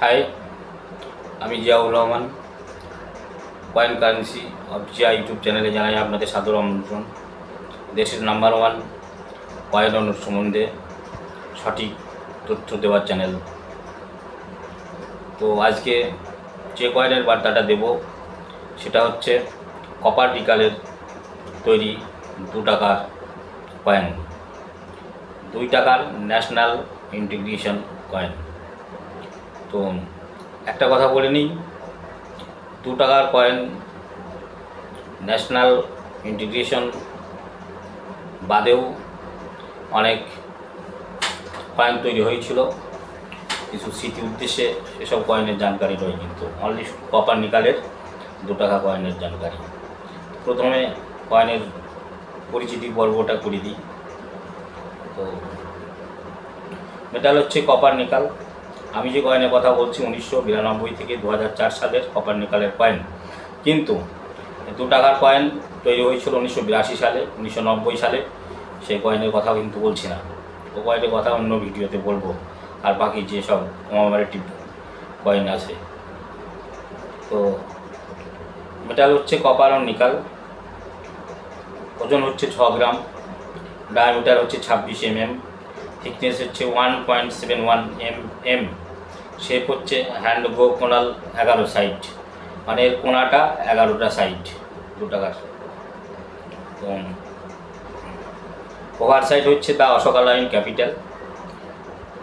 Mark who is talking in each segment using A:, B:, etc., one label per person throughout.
A: High, আমি Ziaur Rahman. Coin currency of Zia YouTube চ্যানেলে জানাই আপনাদের সাদর আমন্ত্রণ। দেশের নাম্বার ওয়ান কয়েন সম্বন্ধে সঠিক তথ্য দেওয়ার চ্যানেল। তো আজকে যে কয়েনের বার্তাটা দেব সেটা হচ্ছে কপার নিকেলের তৈরি 2 টাকার কয়েন, 2 টাকার ন্যাশনাল ইন্টিগ্রেশন কয়েন। তো একটা কথা বলে নিই, 2 টাকার কয়েন ন্যাশনাল ইন্টিগ্রেশন বাদেও অনেক কয়েন তৈরি হয়েছিল কিছু স্মৃতি উদ্দেশ্যে। সেসব কয়েনের জানকারি রয়, কিন্তু অনলি কপার নিকেলের 2 টাকা কয়েনের জানকারি। প্রথমে কয়েনের পরিচিতি পর্বটা করে দিই। তো মেটাল হচ্ছে কপার নিকেল। আমি যে কয়েনের কথা বলছি 1992 থেকে 2004 সালের কপার নিকেলের কয়েন, কিন্তু 2 টাকার কয়েন তৈরি হয়েছিল 1982 সালে, 1990 সালে। সেই কয়েনের কথা কিন্তু বলছি না, ও কয়েনের কথা অন্য ভিডিওতে বলবো। আর বাকি যেসব কমেমোরেটিভ কয়েন আছে, তো মেটাল হচ্ছে কপার ও নিকেল। ওজন হচ্ছে 6 গ্রাম, ডায়ামিটার হচ্ছে 26 mm, থিকনেস হচ্ছে 1.71 mm, শেপ হচ্ছে হ্যান্ড গো কোনাল 11 সাইড, মানে এর কোনাটা 11টা সাইড 2 টাকার। তো ওভার সাইড হচ্ছে দ্য অশোকা লাইন ক্যাপিটাল,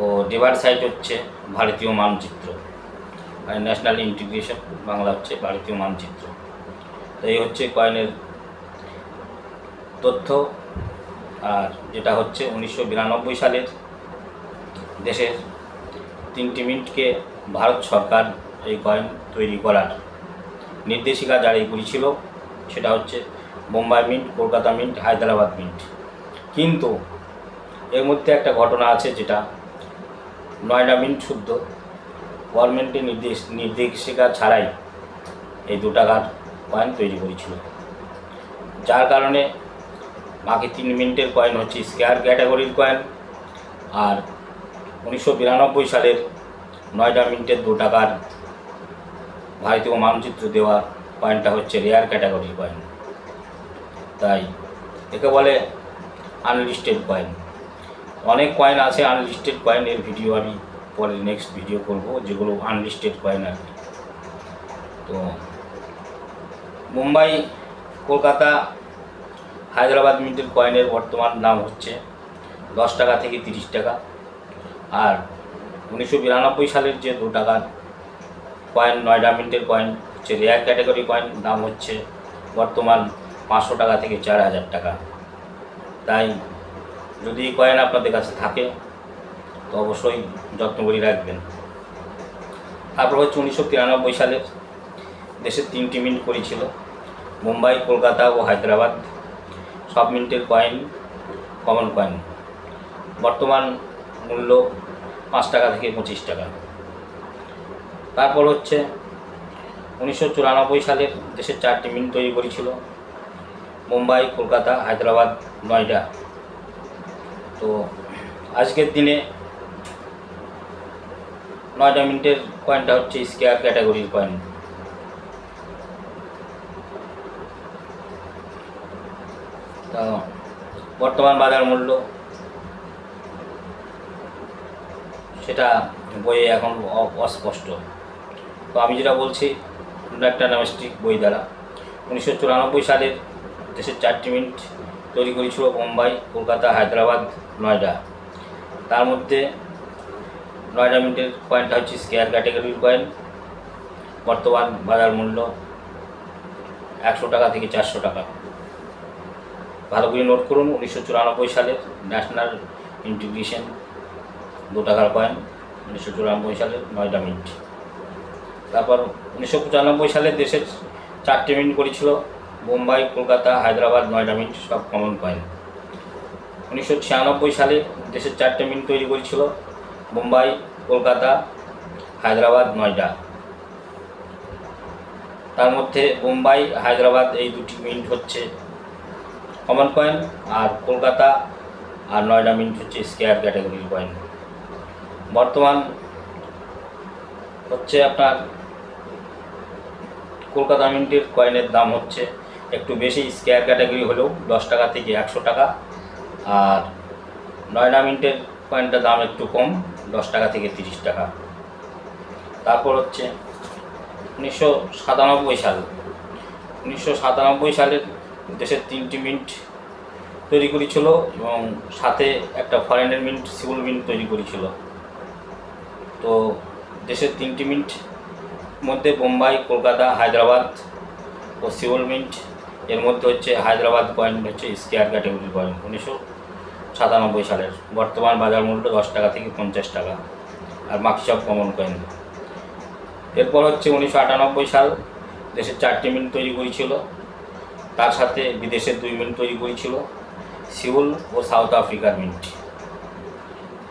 A: ও ডিভার সাইড হচ্ছে ভারতীয় মানচিত্র, মানে ন্যাশনাল ইন্টিগ্রেশন বাংলা হচ্ছে ভারতীয় মানচিত্র। তো এই হচ্ছে কয়েনের তথ্য। আর যেটা হচ্ছে 1992 সালের দেশের 3টি মিন্টকে ভারত সরকার এই কয়েন তৈরি করার নির্দেশিকা জারি করেছিল। সেটা হচ্ছে Bombay mint, Kolkata mint, Hyderabad mint. কিন্তু এর মধ্যে একটা ঘটনা আছে, যেটা নয়ডা মিন্ট শুদ্ধ গভর্নমেন্টের নির্দেশিকা ছাড়াই এই 2 টাকার কয়েন তৈরি করেছিল, যার কারণে বাকি 3 মিনিটের কয়েন হচ্ছে স্কোয়ার ক্যাটাগরির কয়েন। আর 1992 সালের নয়ডা মিন্টের 2 টাকার ভারতীয় মানচিত্র দেওয়া কয়েনটা হচ্ছে রেয়ার ক্যাটাগরির কয়েন। তাই একে বলে আনলিস্টেড কয়েন। অনেক কয়েন আছে আনলিস্টেড কয়েন, এর ভিডিও আমি পরে নেক্সট ভিডিও করব, যেগুলো আনলিস্টেড কয়েন আর কি। তো মুম্বাই, কলকাতা, হায়দ্রাবাদ মিন্টের কয়েনের বর্তমান দাম হচ্ছে 10 টাকা থেকে 30 টাকা। আর 1992 সালের যে 2 টাকার কয়েন নয়ডা মিন্টের কয়েন হচ্ছে রেয়ার ক্যাটাগরি কয়েন, দাম হচ্ছে বর্তমান 500 টাকা থেকে 4000 টাকা। তাই যদি এই কয়েন আপনাদের কাছে থাকে তো অবশ্যই যত্ন করে রাখবেন। তারপর হচ্ছে 1993 সালের দেশের 3টি মিন্ট করেছিল, মুম্বাই, কলকাতা ও হায়দ্রাবাদ। সব মিন্টের কয়েন কমন কয়েন, বর্তমান মূল্য 5 টাকা থেকে 25 টাকা। তারপর হচ্ছে 1994 সালের দেশের 4টি মিন্ট তৈরি করেছিল, মুম্বাই, কলকাতা, হায়দ্রাবাদ, নয়ডা। তো আজকের দিনে নয়ডা মিন্টের কয়েনটা হচ্ছে স্কোয়ার ক্যাটাগরির কয়েন। তা বর্তমান বাজার মূল্য সেটা বইয়ে এখন অস্পষ্ট। তো আমি যেটা বলছি একটা ডোমেস্টিক বই দ্বারা 1994 সালের দেশের 4টি মিন্ট তৈরি করেছিল মুম্বাই, কলকাতা, হায়দ্রাবাদ, নয়ডা। তার মধ্যে নয়ডা মিন্টের কয়েনটা হচ্ছে স্কোয়ার ক্যাটাগরির কয়েন, বর্তমান বাজার মূল্য 100 টাকা থেকে 400 টাকা। ভালো করে নোট করুন, 1994 সালের ন্যাশনাল ইন্টিগ্রেশন 2 টাকার কয়েন, 1994 সালের নয়ডা মিন্ট। তারপর 1995 সালে দেশের 4টি মিন্ট করেছিল মুম্বাই, কলকাতা, হায়দ্রাবাদ, নয়ডা মিন্ট, সব কমন কয়েন। 1996 সালে দেশের 4টে মিন্ট তৈরি করেছিল মুম্বাই, কলকাতা, হায়দ্রাবাদ, নয়ডা। তার মধ্যে মুম্বাই, হায়দ্রাবাদ এই 2টি মিন্ট হচ্ছে কমন কয়েন, আর কলকাতা আর নয়ডা মিন্ট হচ্ছে স্কোয়ার ক্যাটাগরির কয়েন। বর্তমান হচ্ছে আপনার কলকাতা মিন্টের কয়েনের দাম হচ্ছে একটু বেশি, স্কোয়ার ক্যাটাগরি হলেও 10 টাকা থেকে 100 টাকা, আর নয়ডা মিন্টের কয়েনটার দাম একটু কম, 10 টাকা থেকে 30 টাকা। তারপর হচ্ছে 1997 সাল। 1997 সালের দেশের 3টি মিন্ট তৈরি করেছিল এবং সাথে একটা ফরেনের মিন্ট, সিউল মিন্ট তৈরি করেছিল। তো দেশের 3টি মিন্ট মধ্যে বোম্বাই, কলকাতা, হায়দ্রাবাদ ও সিউল মিন্ট, এর মধ্যে হচ্ছে হায়দ্রাবাদ কয়েন হচ্ছে স্কোয়ার ক্যাটাগরি কয়েন 1997 সালের। বর্তমান বাজার মূল্য 10 টাকা থেকে 50 টাকা, আর বাকি সব কমন কয়েন। এরপর হচ্ছে 1998 সাল, দেশের 4টি মিন্ট তৈরি করেছিল, তার সাথে বিদেশের 2 মিন্ট তৈরি করেছিল, সিউল ও সাউথ আফ্রিকার মিন্ট।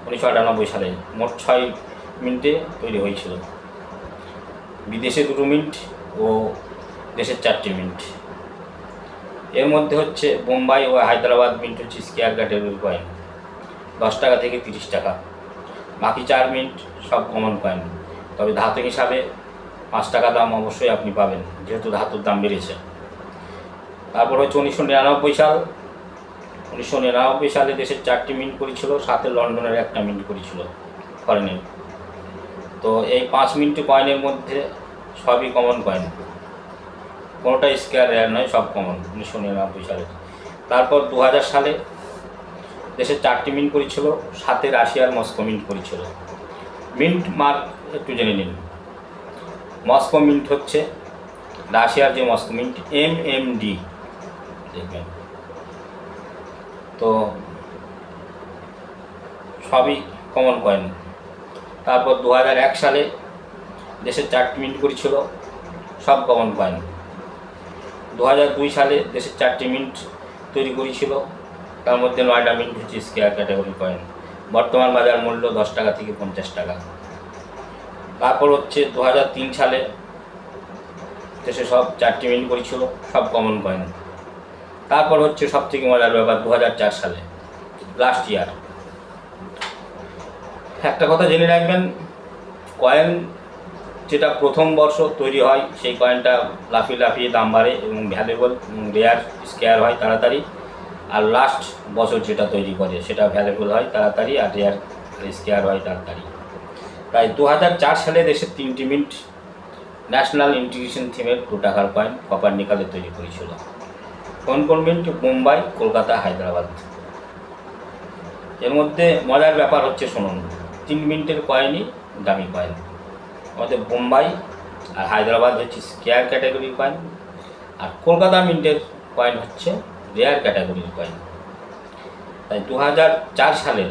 A: 1998 সালে মোট 6 মিন্টে তৈরি হয়েছিল, বিদেশে 2 মিন্ট ও দেশের 4টি মিন্ট। এর মধ্যে হচ্ছে বোম্বাই ও হায়দ্রাবাদ মিন্ট হচ্ছে স্কোয়ার ক্যাটাগরি কয়েন, 10 টাকা থেকে 30 টাকা। বাকি 4 মিন্ট সব কমন কয়েন, তবে ধাতু হিসাবে 5 টাকা দাম অবশ্যই আপনি পাবেন, যেহেতু ধাতুর দাম বেড়েছে। তারপর হচ্ছে 1999 সাল। 1999 সালে দেশের 4টি মিন্ট করেছিল, সাথে লন্ডনের একটা মিন্ট করেছিল ফরেনের। তো এই 5 মিন্ট কয়েনের মধ্যে সবই কমন কয়েন, কোনোটা স্কোয়ার রেয়ার নয়, সব কমন 1999 সালে। তারপর 2000 সালে দেশের 4টি মিন্ট করেছিল, সাথে রাশিয়ার মস্কো মিন্ট করেছিল। মিন্ট মার্ক একটু জেনে নিন। মস্কো মিন্ট হচ্ছে রাশিয়ার যে মস্কো মিন্ট, MMD দেখবেন। তো সবই কমন কয়েন। তারপর 2001 সালে দেশের 4টি মিন্ট করেছিল, সব কমন কয়েন। 2002 সালে দেশের 4টি মিন্ট তৈরি করেছিল, তার মধ্যে 9টা মিন্ট হচ্ছে স্কোয়ার ক্যাটাগরি কয়েন। বর্তমান বাজার মূল্য 10 টাকা থেকে 50 টাকা। তারপর হচ্ছে 2003 সালে দেশে সব 4টি মিন্ট করেছিল, সব কমন কয়েন। তারপর হচ্ছে সবথেকে মজার ব্যাপার, 2004 সালে, লাস্ট ইয়ার। একটা কথা জেনে রাখবেন, কয়েন যেটা প্রথম বর্ষ তৈরি হয় সেই কয়েনটা লাফিয়ে লাফিয়ে দাম বাড়ে এবং ভ্যালুয়েবল, রেয়ার, স্কোয়ার হয় তাড়াতাড়ি। আর লাস্ট বছর যেটা তৈরি করে সেটা ভ্যালুয়েবল হয় তাড়াতাড়ি, আর রেয়ার আর স্কোয়ার হয় তাড়াতাড়ি। তাই 2004 সালে দেশের 3টি মিন্ট ন্যাশনাল ইন্টিগ্রেশন থিমের 2 টাকার কয়েন কপার নিকালে তৈরি করেছিল। কোন কোন মিন্ট? মুম্বাই, কলকাতা, হায়দ্রাবাদ। এর মধ্যে মজার ব্যাপার হচ্ছে শুনুন, 3 মিন্টের কয়েনই দামি কয়েন। আমাদের বোম্বাই আর হায়দ্রাবাদ হচ্ছে স্কোয়ার ক্যাটাগরির কয়েন, আর কলকাতা মিন্টের কয়েন হচ্ছে রেয়ার ক্যাটাগরির কয়েন। তাই 2004 সালের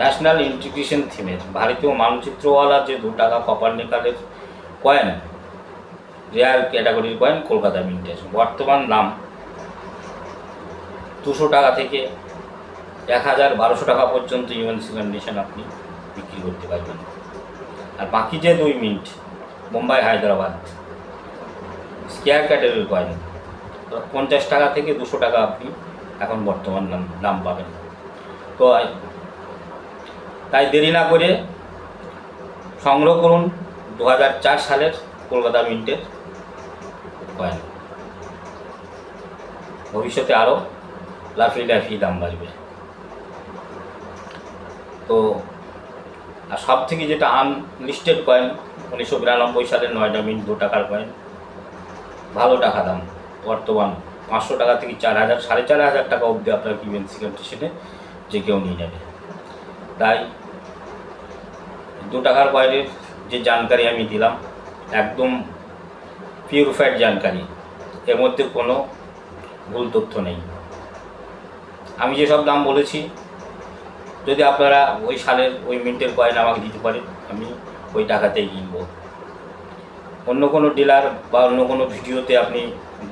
A: ন্যাশনাল ইন্টিগ্রেশন থিমের ভারতীয় মানচিত্রওয়ালা যে 2 টাকা কপার নিকালের কয়েন, রেয়ার ক্যাটাগরির কয়েন কলকাতা মিন্টের, বর্তমান দাম 200 টাকা থেকে 1000-1200 টাকা পর্যন্ত ইউএনসি কন্ডিশন আপনি বিক্রি করতে পারবেন। আর বাকি যে 2 মিন্ট মুম্বাই, হায়দ্রাবাদ স্কোয়ার ক্যাটাগরির কয়েন, 50 টাকা থেকে 200 টাকা আপনি এখন বর্তমান দাম পাবেন। তো তাই দেরি না করে সংগ্রহ করুন 2004 সালের কলকাতা মিন্টের কয়েন, ভবিষ্যতে আরও লাফিয়ে লাফিয়ে দাম বাড়বে। তো আর সব থেকে যেটা আনলিস্টেড কয়েন, 1992 সালের 9টা মিন্ট 2 টাকার কয়েন, ভালো টাকা দাম, বর্তমান 500 টাকা থেকে 4000, 4500 টাকা অবধি আপনার ইউএনসি কন্ডিশনে যে কেউ নিয়ে যাবে। তাই 2 টাকার কয়েনের যে জানকারি আমি দিলাম একদম পিউরিফাইড জানকারি, এর মধ্যে কোনো ভুল তথ্য নেই। আমি যেসব দাম বলেছি, যদি আপনারা ওই সালের ওই মিন্টের কয়েন আমাকে দিতে পারেন, আমি ওই টাকাতেই কিনবো। অন্য কোনো ডিলার বা অন্য কোনো ভিডিওতে আপনি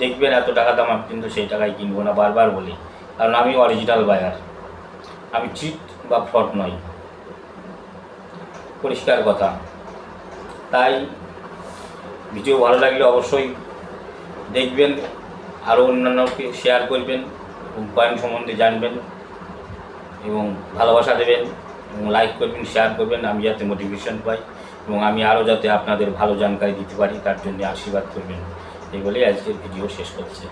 A: দেখবেন এত টাকা দাম, আমি কিন্তু সেই টাকায় কিনবো না, বারবার বলি, কারণ আমি অরিজিনাল বায়ার, আমি চিট বা ফ্রড নই, পরিষ্কার কথা। তাই ভিডিও ভালো লাগলে অবশ্যই দেখবেন, আরও অন্যান্যকে শেয়ার করবেন, কয়েন সম্বন্ধে জানবেন এবং ভালোবাসা দেবেন। এবং লাইক করবেন, শেয়ার করবেন, আমি যাতে মোটিভেশন পাই এবং আমি আরও যাতে আপনাদের ভালো জানকারি দিতে পারি তার জন্য আশীর্বাদ করবেন। এই বলেই আজকের ভিডিও শেষ করছি।